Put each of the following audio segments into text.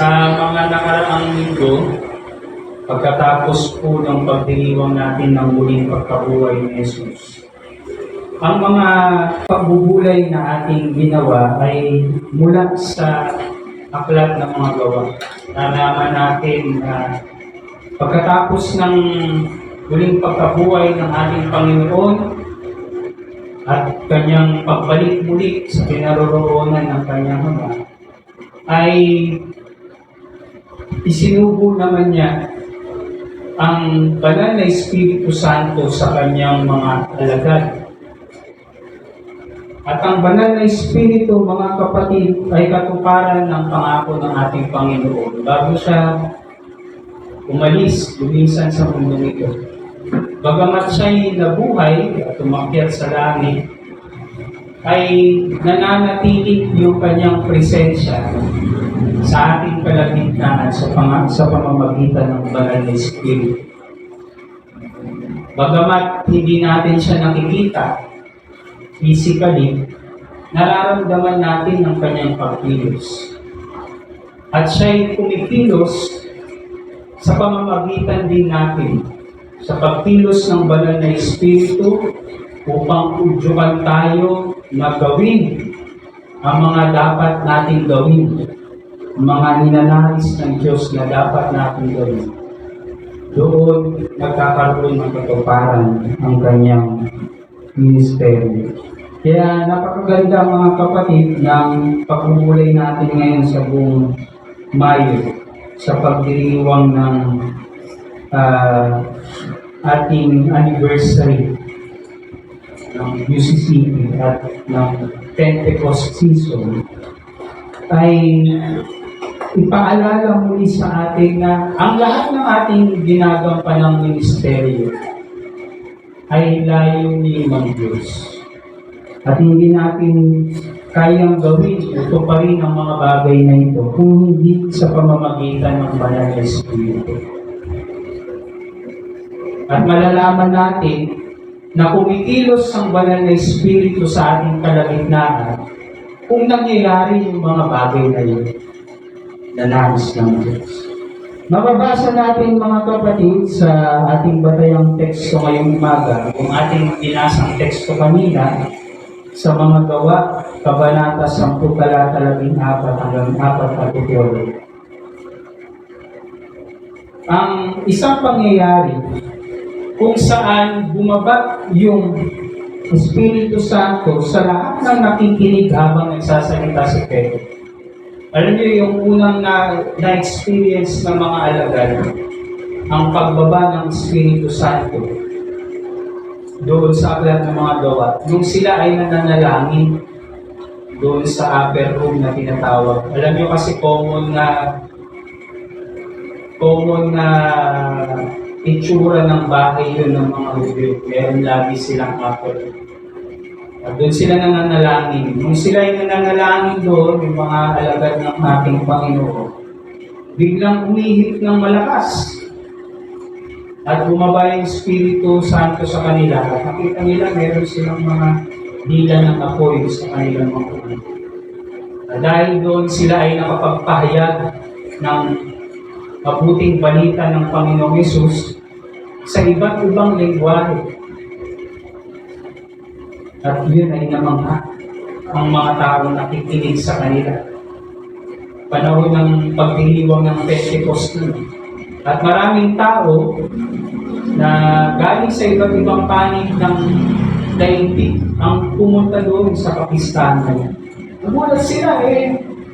Sa mga nakaraang linggo, pagkatapos po ng pagdiriwang natin ng muling pagkabuhay ni Jesus, ang mga pagbubulay na ating ginawa ay mula sa aklat ng mga gawa. Nalaman natin na pagkatapos ng muling pagkabuhay ng ating Panginoon at kanyang pagbalik muli sa kinaroroonan ng kanyang Ama, ay isinubo naman niya ang banal na Espiritu Santo sa kanyang mga alagad. At ang banal na Espiritu, mga kapatid, ay katuparan ng pangako ng ating Panginoon bago siya lumisan sa mundong ito. Bagamat siya'y nabuhay at umakyat sa langit, ay nananatiling yung kanyang presensya sa ating kalagitnaan sa pamamagitan ng banal na Espiritu. Bagamat hindi natin siya nakikita physically, nararamdaman natin ang kanyang pagkilos. At siya'y kumikilos sa pamamagitan din natin sa pagkilos ng banal na Espiritu upang udyukan tayo na gawin ang mga dapat nating gawin, mga ninanais ng Diyos na dapat nating gawin. Doon nagkakaroon ng katuparan ang kanyang ministeryo. Kaya napakaganda mga kapatid ng pagbubulay natin ngayon sa buong Mayo sa pagdiriwang ng ating anniversary ng UCCP at ng Pentecost season, ay ipaalala muli sa atin na ang lahat ng ating ginagampanang ministeryo ay layunin ng Diyos. At hindi natin kayang gawin ito pa rin ang mga bagay na ito kung hindi sa pamamagitan ng banal na Espiritu. At malalaman natin na kumikilos ang banal na Espiritu sa ating kalagitnaan kung nangyayari yung mga bagay na yun na nais ng Diyos. Mababasa natin mga kapatid sa ating batayang teksto ngayong umaga, kung ating binasang teksto kanina sa mga gawa, Kabanata 10, talata 14 hanggang 4. Ang isang pangyayari kung saan bumaba yung Espiritu Santo sa lahat ng nakikinig habang nagsasalita si Pedro. Alam niyo yung unang na-experience ng mga alagad, ang pagbaba ng Espiritu Santo doon sa aklat ng mga gawa. Nung sila ay nananalangin doon sa upper room na tinatawag. Alam niyo kasi common na itsura ng bahay yun ng mga Hudyo. Meron lagi silang upper room. At doon sila nananalangin. Nung sila ay nananalangin doon, yung mga alagad ng ating Panginoon, biglang umihip ng malakas. At bumaba yung Espiritu Santo sa kanila. At nakita nila, meron silang mga dila ng apoy sa kanilang mga ulo. Dahil doon sila ay nakapagpahayag ng mabuting balita ng Panginoong Hesus sa iba't ibang lengguwahe. At yun ay namangha ang mga taong nakikinig sa kanila. Panahon ng pagdiriwang ng Pentecost nun. At maraming tao na galing sa iba't ibang panig ng daigdig ang pumunta doon sa kapistahan na yan. Nagulat sila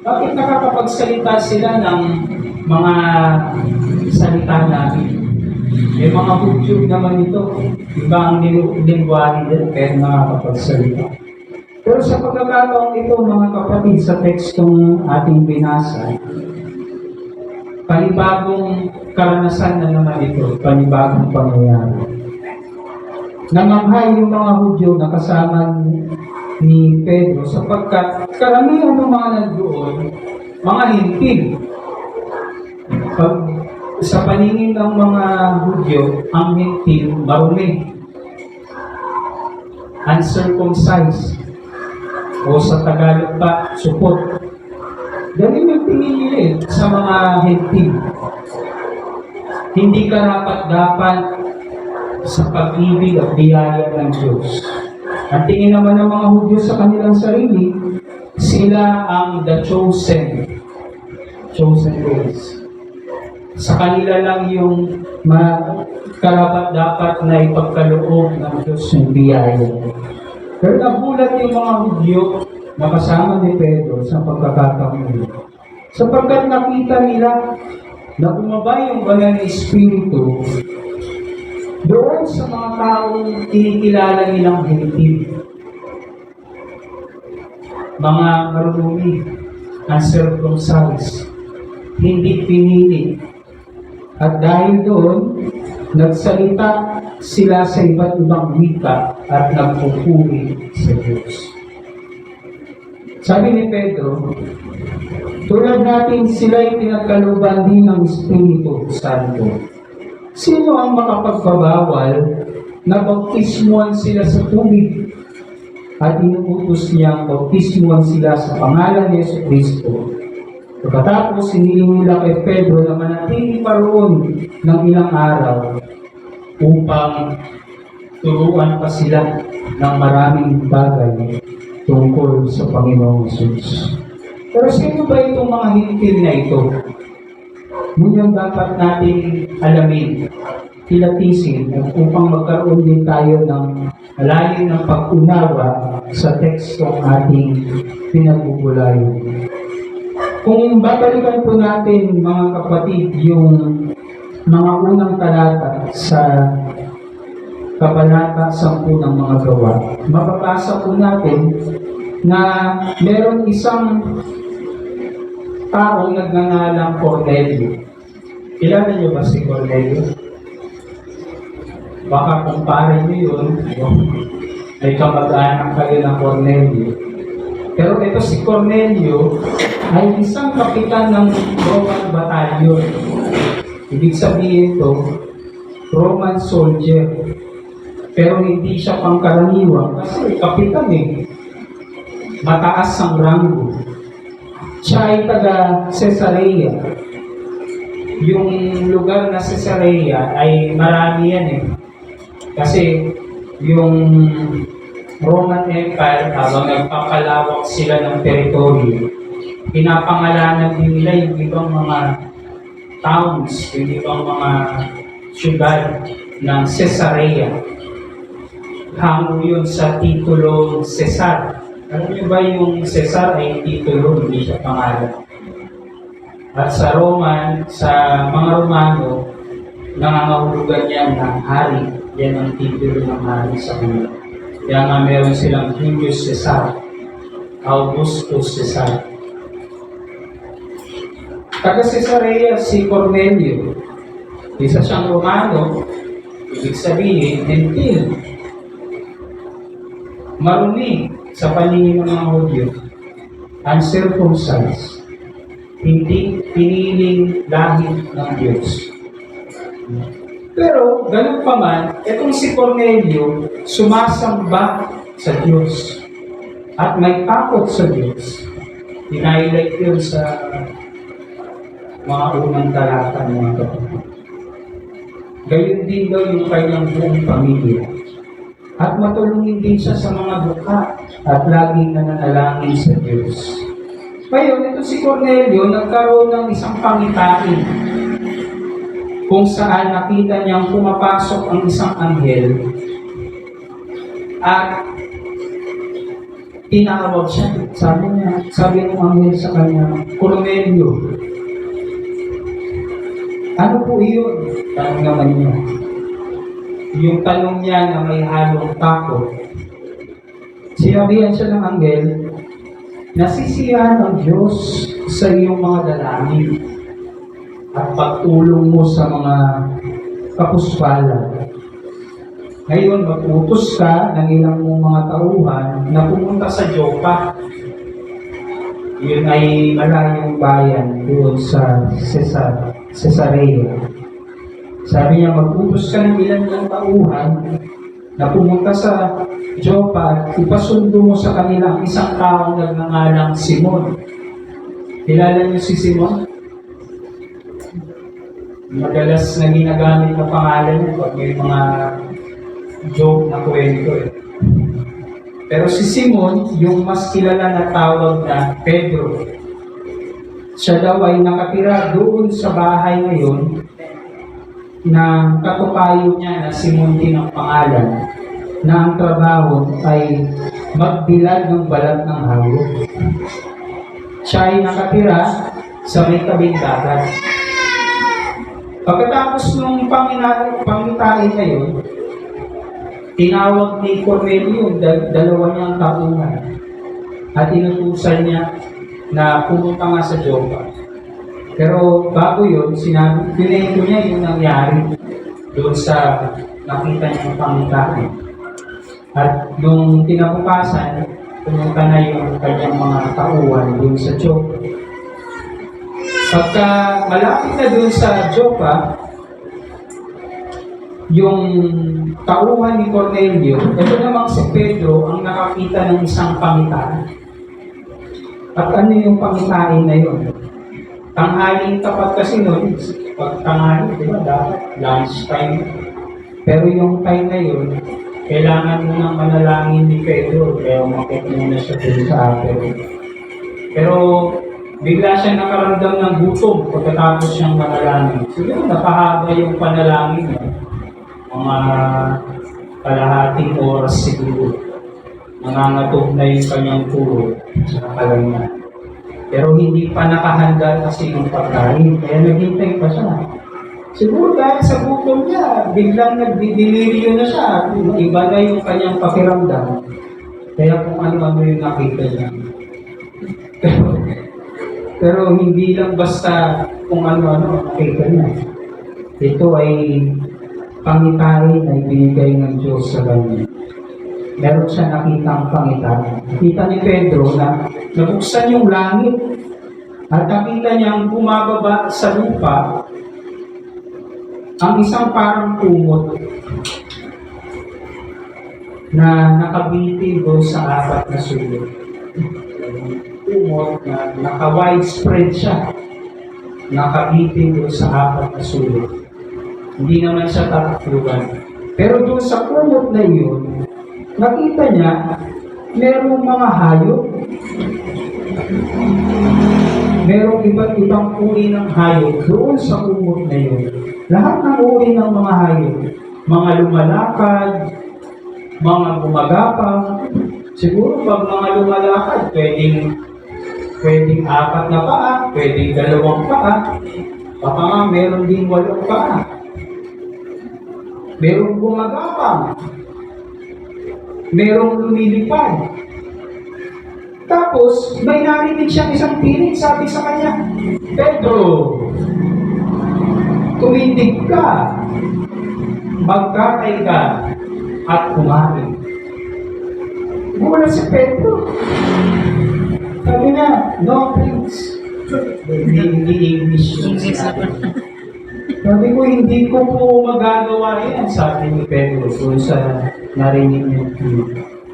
bakit nakakapagsalita sila ng mga salita namin? May mga Hudyo naman ito. Iba ang lingwahe din, pero nakakapagsalita. Pero sa pagkakataong ito, mga kapatid, sa tekstong ating binasa, panibagong karanasan na naman ito, panibagong pangyayari. Namanghay yung mga Hudyo na kasama ni Pedro sapagkat karamihan ng mga nandoon, mga hintil. Sa paningin ng mga Hudyo, ang hintil marumi, uncircumcised, o sa Tagalog pa, supot. Ganun yung tingin nila sa mga hentil. Hindi karapat-dapat sa pag-ibig at biyaya ng Diyos. Ang tingin naman ng mga Hudyo sa kanilang sarili, sila ang the chosen ones. Sa kanila lang yung karapat-dapat na ipagkaloob ng Diyos yung biyaya. Pero nagulat yung mga Hudyo na kasama ni Pedro sa pagkakataon. Sapagkat nakita nila na bumaba yung banal na Espiritu doon sa mga taong kinikilala nilang hentil. Mga marunong, uncircumcised, hindi pinili. At dahil doon, nagsalita sila sa iba't ibang wika at nagpupuri sa Diyos. Sabi ni Pedro, tulad natin sila'y pinagkalooban din ng Espiritu Santo. Sino ang makapagpabawal na bautismuhan sila sa tubig at inuutos niyang bautismuhan sila sa pangalan ni Jesucristo? Pagkatapos, hiniling nila kay Pedro na manatili pa roon ng ilang araw upang turuan pa sila ng maraming bagay tungkol sa Panginoong Jesus. Pero sino ba itong mga hintil na ito? Yun yung dapat natin alamin, kilatisin, upang magkaroon din tayo ng malalim ng pag-unawa sa tekstong ating pinagbubulayan. Kung babalikan po natin, mga kapatid, yung mga unang talata sa Kabanata 10 ng mga gawa, mababasa po natin na meron isang taong nagngangalang Cornelio. Kilala niyo ba si Cornelio? Baka kumpare niyo yun, ay kamag-anak kayo ng Cornelio. Pero ito si Cornelio ay isang kapitan ng Roman Battalion. Ibig sabihin ito, Roman soldier. Pero hindi siya pangkaraniwan kasi kapitan mataas ang rango. Siya ay taga Caesarea. Yung lugar na Caesarea ay marami yan Kasi yung Roman Empire, habang nagpapalawak sila ng teritoryo, pinapangalanan din nila yung ibang mga towns, yung ibang mga syudad ng Caesarea. Hango yun sa titulo Cesar. Alam niyo ba yung Cesar ay titulo, hindi siya pangalan. At sa Roman, sa mga Romano, nangangahulugan yan ng hari. Yan ang titulo ng hari sa kanila. Kaya nga meron silang Julius Caesar, Augustus Caesar. Taga Caesarea si Cornelio. Isa siyang Romano, ibig sabihin, hentil. Marumi sa paningin ng mga Hudyo, uncircumcised, hindi piniling lahi ng Diyos. Pero, ganun pa man, itong si Cornelio, sumasamba sa Diyos at may takot sa Diyos. Hinighlight yun sa mga unang talata ng mga kapatid. Gayun din daw yung kanyang buong pamilya. At matulungin din siya sa mga duka at laging nananalangin sa Diyos. Ngayon, ito si Cornelio nagkaroon ng isang pangitain kung saan nakita niyang pumapasok ang isang anghel at tinawag siya. Sabi ng anghel sa kanya, Cornelio, ano po iyon? Tanong naman niya. Yung tanong niya na may halong takot. Sinabihan siya ng anghel, nasisiyahan ang Diyos sa iyong mga dalangin at pagtulong mo sa mga kapuspalan. Ngayon, mag-utos ka ng ilang mga tauhan na pumunta sa Joppa. Yun ay malayong bayan doon sa Caesarea. Sabi niya, mag-utos ka ng ilang tauhan na pumunta sa Joppa at ipasundo mo sa kanila ang isang taong nagngangalang Simon. Kilala niyo si Simon? Madalas na ginagamit na pangalan niya pag may mga joke na kwento eh. Pero si Simon, yung mas kilala na tawag na Pedro, siya daw ay nakatira doon sa bahay ngayon ng katukayo niya na Simon din ang pangalan, na ang trabaho ay magbilad ng balat ng hayop. Siya ay nakatira sa may tabing dagat. Pagkatapos nung pangitain na yun, tinawag ni Cornelio dalawa niyang tauhan at inutusan niya na pumunta nga sa Joppa. Pero bago yun, pinento niya yung nangyari doon sa nakita niyang pangitain. At nung kinabukasan, pumunta na yung kanyang mga tauhan doon sa Joppa. Pagka malapit na doon sa Joppa, yung tauhan ni Cornelio, ito namang si Pedro ang nakakita ng isang pangitain. At ano yung pangitain na yun? Tanghaling tapat kasi noon, pag tanghali, di ba, dapat lunch time. Pero yung time na yun, kailangan mo nang manalangin ni Pedro, kaya umakit muna siya doon sa apero. Pero bigla siya nakaramdam ng gutom pagkatapos siyang manalangin. Siguro napahaba yung panalangin niya. Mga kalahating oras siguro. Nangangatog na yung kanyang turo sa kalangan. Pero hindi pa nakahanda kasi yung pagkain. Kaya naghintay pa siya. Siguro dahil sa gutom niya, biglang nagdidelirio na siya. Iba na yung kanyang pakiramdam. Kaya kung ano-ano yung nakita niya. Pero hindi lang basta kung ano-ano nakita niya. Ito ay pangitain ay binigay ng Diyos sa kanya. Meron siya nakitang pangitain. Nakita ni Pedro na nabuksan yung langit at nakita niyang bumababa sa lupa ang isang parang kumot na nakabitin doon sa apat na sulok. Kumot na naka-widespread siya. Nakabitin doon sa apat na sulok. Hindi naman siya tatakluban. Pero doon sa kumot na iyon, nakita niya, merong mga hayop. Merong iba't ibang uri ng hayop doon sa kumot na iyon. Lahat ng uri ng mga hayop, mga lumalakad, mga gumagapang. Siguro pag mga lumalakad, pwedeng apat na paa, pwedeng 2 paa, baka nga meron din 8 paa. Merong gumagapang, merong lumilipad. Tapos, may narinig siyang isang tinig, sabi sa kanya, Pedro, tumindig ka, magkatay ka, at kumain. Wala si Pedro. Sabi na, no thanks. Hindi English yun. Sabi ko, hindi ko po magagawa yan, sabi ni Pedro doon sa narinig niyo.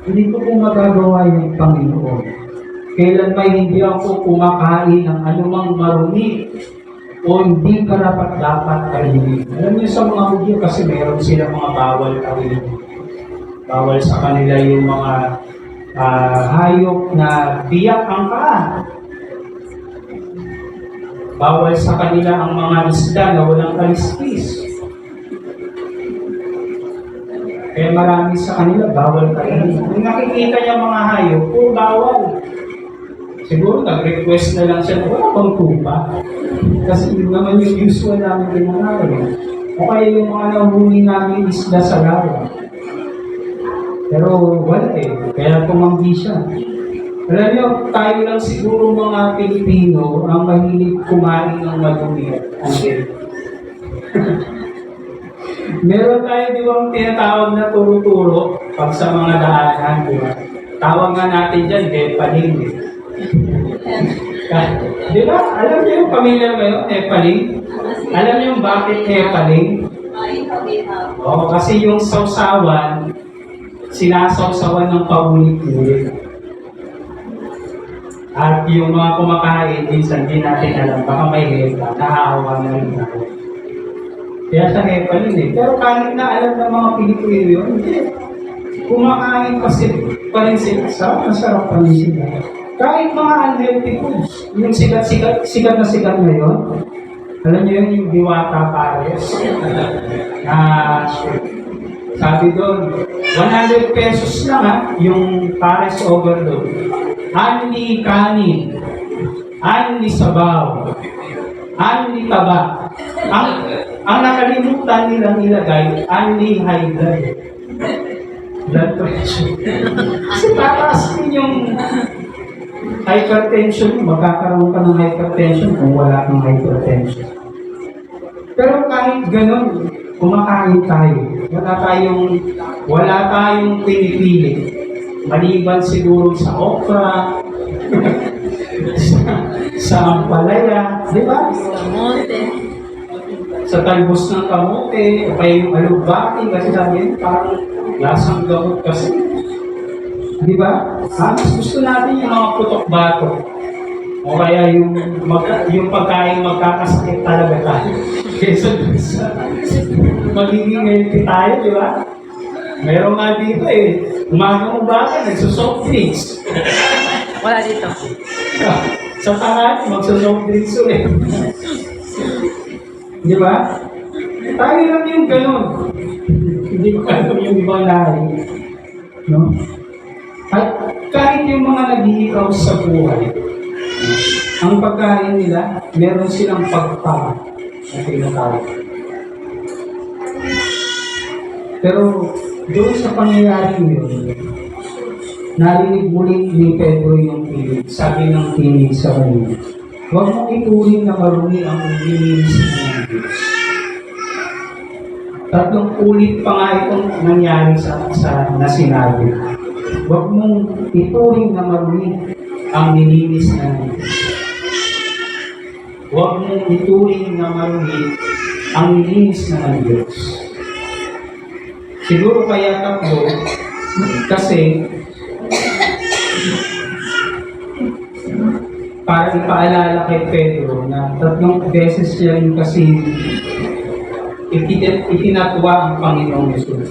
Hindi ko po magagawa yung Panginoon. Kailan may hindi ako kumakain ng anumang marumi o hindi karapat-dapat kainin. Alam niyo sa mga Hudyo kasi meron silang mga bawal kainin. Bawal sa kanila yung mga hayop na biyak ang paa. Bawal sa kanila ang mga isda na walang kaliskis. Kaya marami sa kanila bawal kainin. Kung nakikita niya mga hayop, bawal. Siguro nag-request na lang siya, wala bang tupa? Kasi yun naman yung usual namin ginagawa. O kaya yung mga nahuli namin isda sa lawa. Pero wala eh, kaya tumanggi siya. Alam niyo, tayo lang siguro mga Pilipino ang mahilig kumain ng madumi at angel. Meron tayo di ba ang tinatawag na turo-turo pag sa mga daanan, di ba? Tawag nga natin dyan, hepaling. Di ba? Alam niyo yung pamilya kayo, hepaling? Alam niyo yung bakit hepaling? Oo, kasi yung sausawan, sinasawsawan ng paulit-ulit. At yung mga kumakain, minsan di natin alam, baka may hepa, nahahawa na rin ako. Kaya sa hepa yun eh. Pero kahit na alam ng mga Pilipino yun, hindi. Kumakain kasi pa rin sila. Masarap pa rin sila. Kahit mga unhealthy foods, yung sikat na sikat ngayon, alam niyo yun, yung Diwata Pares. Sabi doon, 100 pesos lang yung Pares Overload. Anli kanin, anli sabaw, anli taba. Ang nakalimutan nilang ilagay, anli high blood pressure. Kasi tataas din yung hypertension, magkakaroon ka ng hypertension kung wala kang hypertension. Pero kahit ganun, kumakain tayo. Wala tayong pinipili. Maliban siguro sa okra, sa ampalaya, di ba? Sa talbos ng kamote, o kaya yung alubaki, kasi sabi yun, parang lasang gamot kasi. Di ba? Mas gusto natin yung mga putok-batok. O kaya yung pagkain magkakasakit talaga tayo. Kesa sa magiging healthy tayo, di ba? Meron nga dito umaga nagsusoft drinks. Wala dito. Sa tangan, magsusoft drinks ulit. Di ba? Tayo lang yung ganun. Hindi ko alam yung ibang lahi. No? At kahit yung mga nag-iikaw sa buhay, ang pagkain nila, meron silang pagpapag na tinatawag. Pero doon sa pangyayari yun, narinig muli ni Pedro yung tinig. Sabi ng tinig sa kanya, huwag mong ituring na marumi ang nilinis ng Diyos. Tatlong ulit pa nga itong nangyari sa na sinabi. Huwag mong ituring na marumi ang nilinis ng Diyos. Huwag mong ituring na marumi ang nilinis ng Diyos. Siguro kaya tatlo, kasi para ipaalala kay Pedro na tatlong beses siya rin kasi itinatwa ang Panginoong Yesus.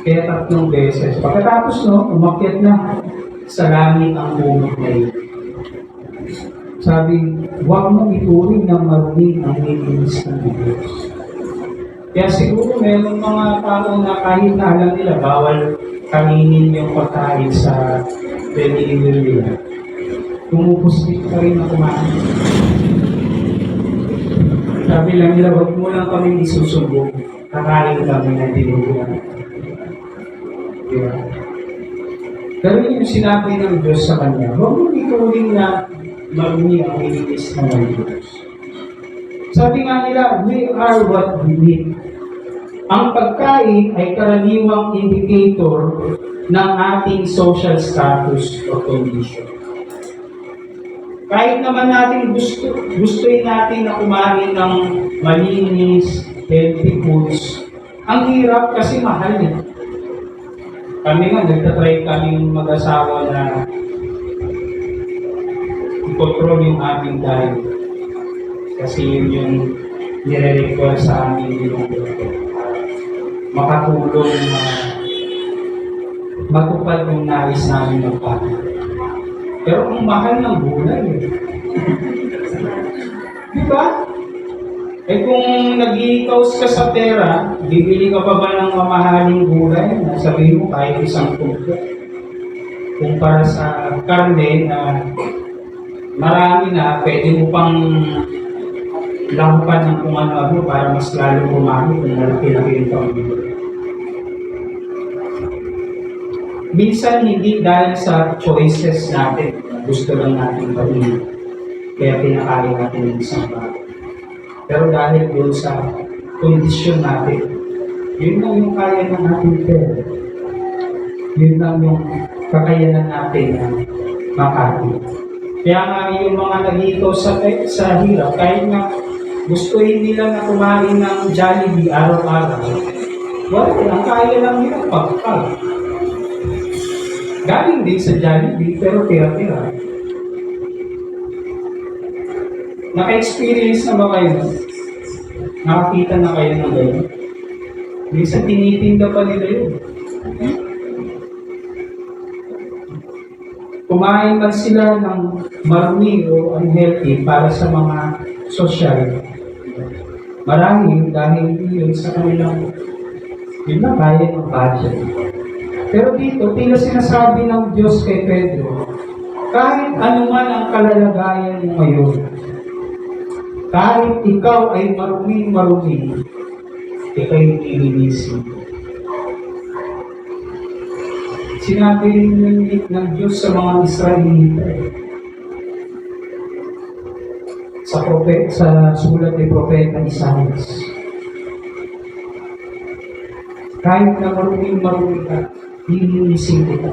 Kaya tatlong beses. Pagkatapos umakyat na sa langit ang bumot na yun. Sabi, huwag mong ituring na marumi ang nilinis ng Diyos. Kaya siguro meron mga tao na kahit na alam nila, bawal kainin yung pagkain sa delivery nila. Pumupuslit pa rin na kumain. Sabi lang nila, huwag mo lang kami isusubok. Kakain kami na dinuguan. Diba? Pero yung sinabi ng Diyos sa kanya, huwag mo ituring na marumi ang nilinis ng Diyos. Sabi nga nila, we are what we eat. Ang pagkain ay karaniwang indicator ng ating social status o condition. Kahit naman natin gustuin natin na kumain ng malinis, healthy foods, ang hirap kasi mahal eh. Kami nga, nagtatry kaming mag-asawa na i-control yung aming diet. Kasi yun yung nire-require sa amin yung makatulong na matupad yung nais namin magpapit. Pero ang mahal ng gulay di ba? Kung nag-i-toast ka sa pera, bibili ka pa ba ng mamahaling gulay? Sabihin mo kahit isang tubo. Kung para sa karne na marami na, pwede mo pang lampan ng kung ano-ano para mas lalo bumami kung malaki-laki yung pambili. Minsan hindi dahil sa choices natin, gusto lang natin gawin, kaya pinakain natin ng isang bagay. Pero dahil doon sa kondisyon natin, yun lang yung kaya ng ating pera. Yun lang yung kakayanan natin na makain. Kaya nga yung mga nag-iikaw sa hirap, kahit na gustuin nila na kumain ng Jollibee araw-araw, ang kaya lang nila pagkal. Galing din sa Jollibee, pero tira-tira. Naka-experience na ba kayo? Nakakita na kayo ng gano'n? Minsan tinitinda pa nila yun. Kumain man sila ng marumi o unhealthy para sa mga social. Marami dahil yun sa kanilang yun na kaya ng budget. Pero dito, tila sinasabi ng Diyos kay Pedro, kahit anuman ang kalalagayan mo ngayon, kahit ikaw ay marumi-marumi, ikaw'y nilinisin. Sinabi rin ng Diyos sa mga Israelita sa sulat ni Propeta Isaias. Kahit na marumi-marumi ka, lilinisin kita.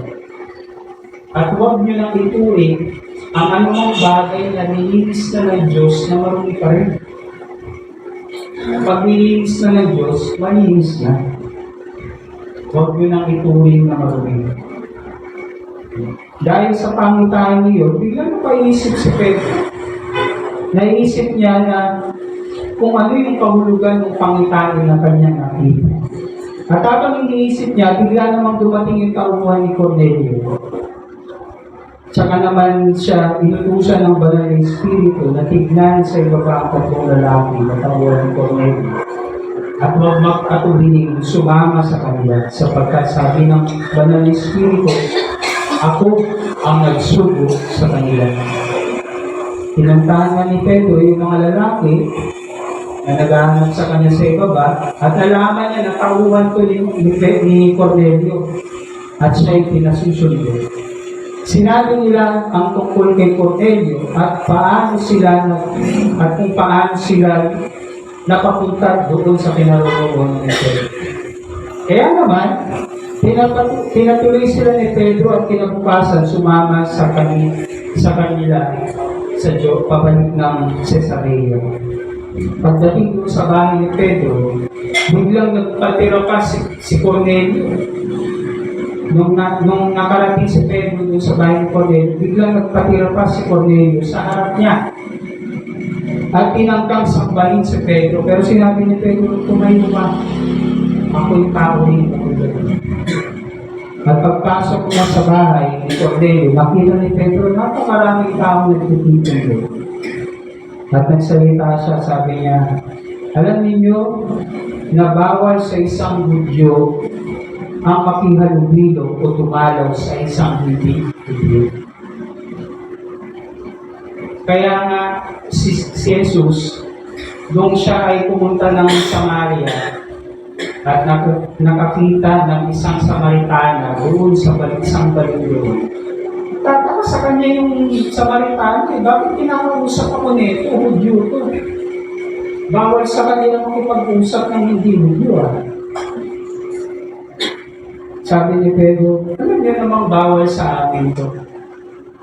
At huwag niyo nang ituring ang anumang bagay na nilinis na ng Diyos na marumi pa rin. Pag nilinis na ng Diyos, malinis na. Huwag niyo nang ituring na marumi. Dahil sa pangitain niyo, biglang napaisip si Pedro. Naisip niya na kung ano yung kahulugan ng pangitain na kanyang nakita. At habang iniisip niya, bigla namang dumating yung tauhan ni Cornelio. Tsaka naman siya inutusan ng banal na Espiritu na tignan sa ibaba ang tatlong lalaki na tauhan ni Cornelio. At huwag mag-atubiling sumama sa kanila sapagkat sabi ng banal na Espiritu, ako ang nagsugo sa kanila. Pinantahan ni Pedro yung mga lalaki na naghahanap sa kanya sa ibaba at nalaman niya na tauhan ko ni Cornelio at siya'y pinasusundo. Sinabi nila ang tungkol kay Cornelio at kung paano sila napapunta doon sa kinaroroonan ni Pedro. Kaya naman, pinatuloy sila ni Pedro at kinabukasan sumama sa kanila sa Diyos, pabalik ng Cesarea. Pagdating doon sa bahay ni Pedro, biglang nagpatira pa si Cornelio. Nung nakarating si Pedro doon sa bahay ni Cornelio, biglang nagpatira pa si Cornelio sa harap niya. At tinangkang sambahin si Pedro. Pero sinabi ni Pedro, tumayo ba? Ako'y tao rin. At pagpasok niya sa bahay ni Cornelio, nakita ni Pedro, napakaraming tao nagtitipon doon. At nagsalita siya, sabi niya, alam ninyo na bawal sa isang Hudyo ang makihalubilo o tumalaw sa isang hindi Hudyo. Kaya nga si Jesus, nung siya ay pumunta ng Samaria, at nakakita ng isang Samaritana doon sa isang balingron. Tataka sa kanya yung Samaritana, bakit kinakausap ako nito? Hudyo to. Bawal sa kanila makipag-usap ng hindi Hudyo. Sabi ni Pedro, alam niyo namang bawal sa akin to.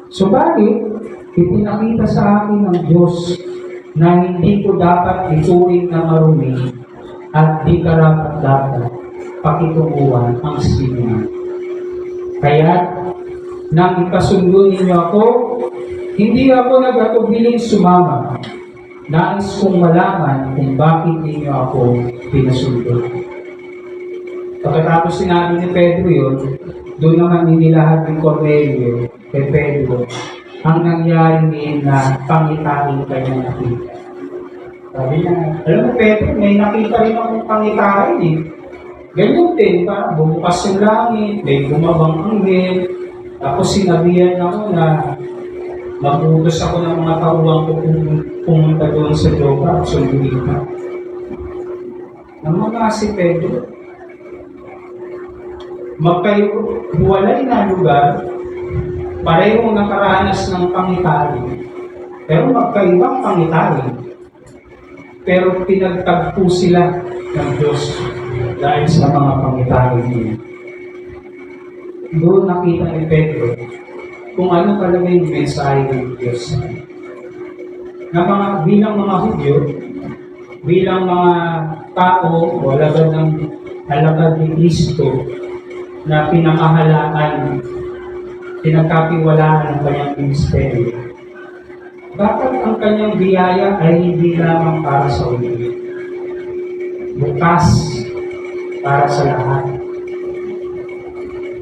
Subalit, ipinakita sa akin ng Diyos na hindi ko dapat ituring na marumi at di karapat-dapat pakitunguhan ang sino. Kaya, nang ipasundo ninyo ako, hindi ako nag-atubiling sumama. Nais kong malaman kung bakit ninyo ako pinasundo. Pagkatapos sinabi ni Pedro yun, doon naman ninilahat ni Cornelio kay Pedro ang nangyari ngayon na pangitain kanya nakita. Sabi niya, alam mo Pedro, may nakita rin akong pangitain eh. Ganyan din, parang bumukas yung langit, may bumabang anghel. Tapos sinabihan ako na mag-utos ako ng mga tauhan ko pumunta doon sa Jopa at sunduin ka. Naman si Pedro, magkahiwalay na lugar, parehong nakaranas ng pangitain, pero magkaibang pangitain. Pero pinagtagpo sila ng Diyos dahil sa mga pangitain niya. Doon nakita ni Pedro kung ano talaga yung mensahe ng Diyos. Na bilang mga Hudyo, bilang mga tao o alagad ni Kristo na pinakahalaan, pinagkapiwalaan ng kanyang ministeryo. dapat ang kanyang biyaya ay hindi lamang para sa ulit. Bukas para sa lahat.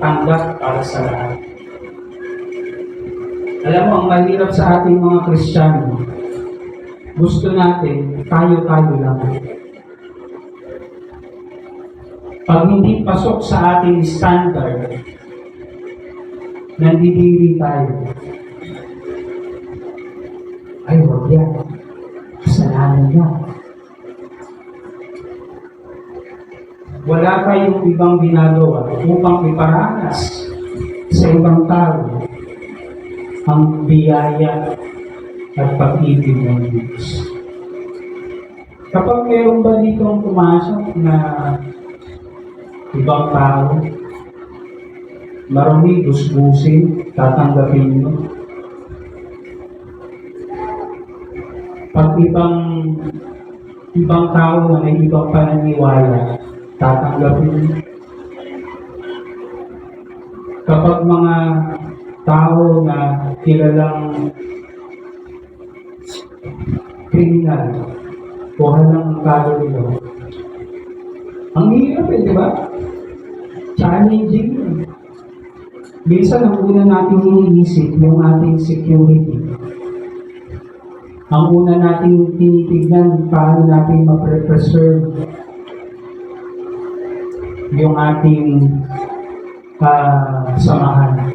Tanggap para sa lahat. Alam mo, ang mahirap sa ating mga Kristiyano, gusto natin, tayo-tayo lang. Pag hindi pasok sa ating standard, nandidiri tayo. Ay, huwag yan. Kasalanan yan. Wala tayong ibang ginagawa upang iparanas sa ibang tao ang biyaya at pag-ibig ng Diyos. Kapag mayroon ba ditong pumasok na ibang tao, marami gusgusin, tatanggapin mo. Pag ibang tao na may ibang pananiwala, tatanggapin mo. Kapag mga tao na kilalang kriminal o halang ang kaluluwa, ang hirap di ba? Challenging yun. Minsan ang una nating iniisip yung ating security. Ang una nating tinitignan paano natin ma-preserve yung ating samahan.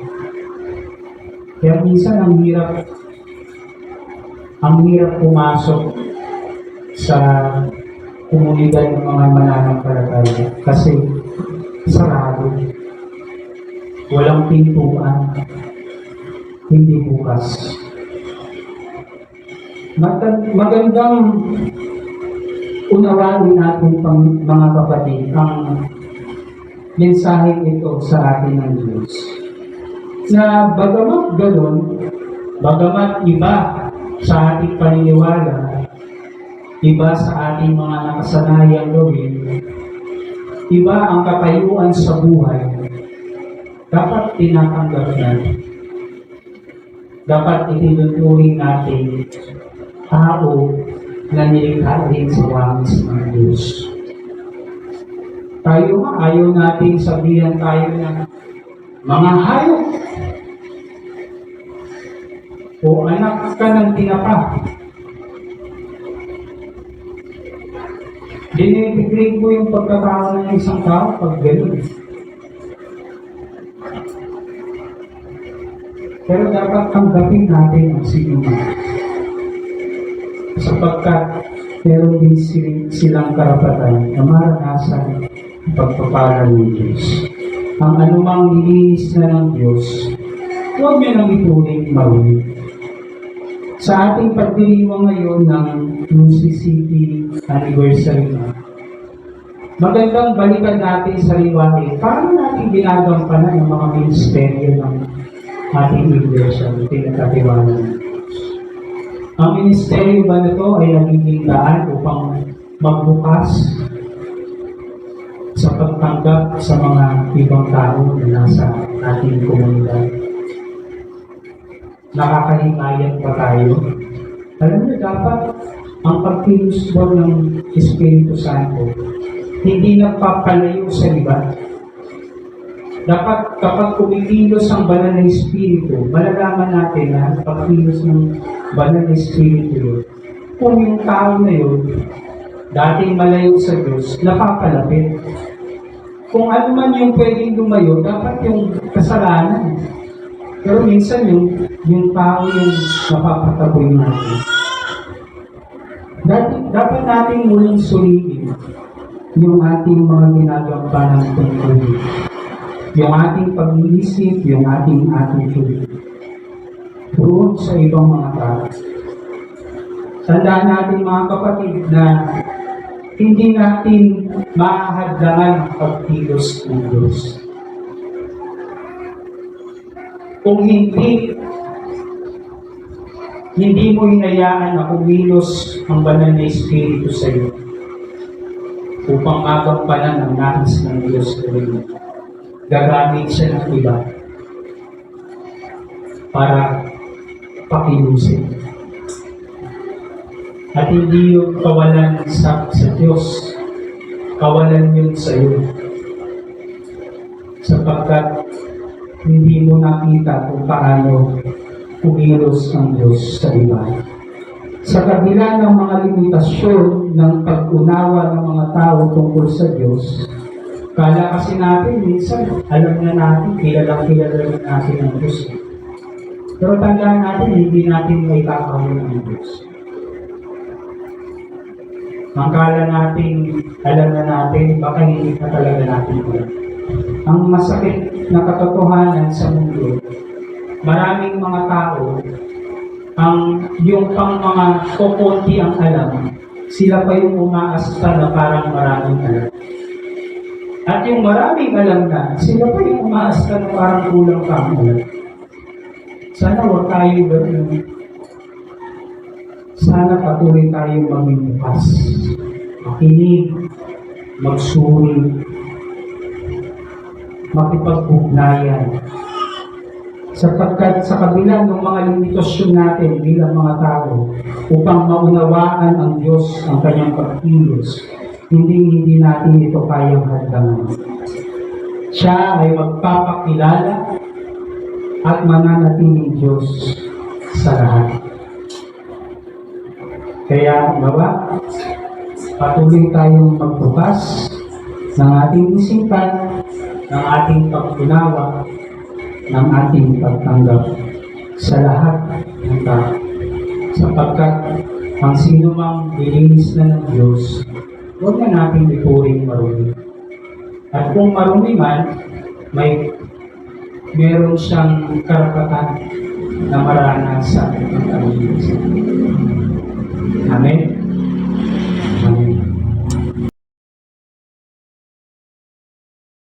Kaya minsan ang hirap pumasok sa komunidad ng mga mananampalataya kasi sarado. Walang pintuan, hindi bukas. Magandang unawain natin mga kapatid ang mensahe ito sa atin ng Diyos. Na bagamat gano'n, bagamat iba sa ating paniniwala, iba sa ating mga nakasanayang gawin, iba ang katayuan sa buhay, dapat tinatanggap natin. Dapat itinuturing natin tao na nilikha rin sa wangis ng Diyos. Tayo nga, ayaw natin sabihan tayo na mga hayop o anak ka ng tinapa. Dinidegrade mo yung pagkatao ng isang tao pag gano'n. Pero dapat tanggapin natin ang sinuman. Sapagkat meron din silang karapatan na maranasan ang pagpapala ng Diyos. Ang anumang nilinis na ng Diyos, huwag niyo nang ituloy mawin. Sa ating pagdiriwang ngayon ng UCCT anniversary na, magandang balikan natin sa liwanag. Paano natin ginagampanan ang mga ministeryo ng ating iglesia, pinagkatiwala ng Diyos? Ang ministeryo ba na ito ay nagiging daan upang magbukas sa pagtanggap sa mga ibang tao na nasa ating komunidad? Nakakahikayat pa tayo? Alam niyo, dapat ang pagkilos ng Espiritu Santo hindi nagpapalayo sa iba. Dapat kapag kumikilos ang banal na Espiritu, malalaman natin na ang pagkilos ng banal na Espiritu, kung yung tao na yun, dating malayo sa Diyos, napapalapit. Kung ano man yung pwedeng lumayo, dapat yung kasalanan. Pero minsan yung tao yung napapataboy natin. Dapat natin muling sulitin yung ating mga ginagamba ng tungkulin. Yung ating pag-iisip, yung ating attitude. Doon sa ibang mga tao. Tandaan natin mga kapatid na hindi natin mahahadlangan ang pagkilos ng Diyos. Kung hindi mo hinayaan na kumilos ang banal na Espiritu sa iyo upang magampanan ang nais ng Diyos gawin mo. Gagamit siya ng iba para pakilusin. At hindi yung kawalan sa Diyos. Kawalan yun sa iyo. Sapagkat hindi mo nakita kung paano kumilos ang Diyos sa iba. Sa kabila ng mga limitasyon ng pag-unawa ng mga tao tungkol sa Diyos, kala kasi natin minsan, alam na natin, kilala na natin ang Diyos. Pero tandaan natin, hindi natin may kakawin ang Diyos. Mangkala natin, alam na natin, baka hindi pa talaga natin alam. Ang masakit na katotohanan sa mundo, maraming mga tao, yung pang mga kukunti ang alam, sila pa yung umaasta na parang maraming alam. At yung maraming alam na, sila pa yung umaasta na parang kulang pa ang alam. Sana huwag tayo gano'n. Sana patuloy tayong maging bukas, makinig, magsuri, makipag-ugnayan. Sapagkat sa kabila ng mga limitasyon natin bilang mga tao, upang maunawaan ang Diyos ang kanyang pagkilos, hindi natin ito kayang hadlangan. Siya ay magpapakilala at mananatiling Diyos sa lahat. Kaya nawa, patuloy tayong magbukas ng ating isipan, ng ating pag-unawa, ng ating pagtanggap sa lahat ng tao. Sapagkat ang sino mang dilinis na ng Diyos, huwag na natin ituring marumi. At kung marumi man, meron siyang karapatan na maranasan ang kalinisan. Amen.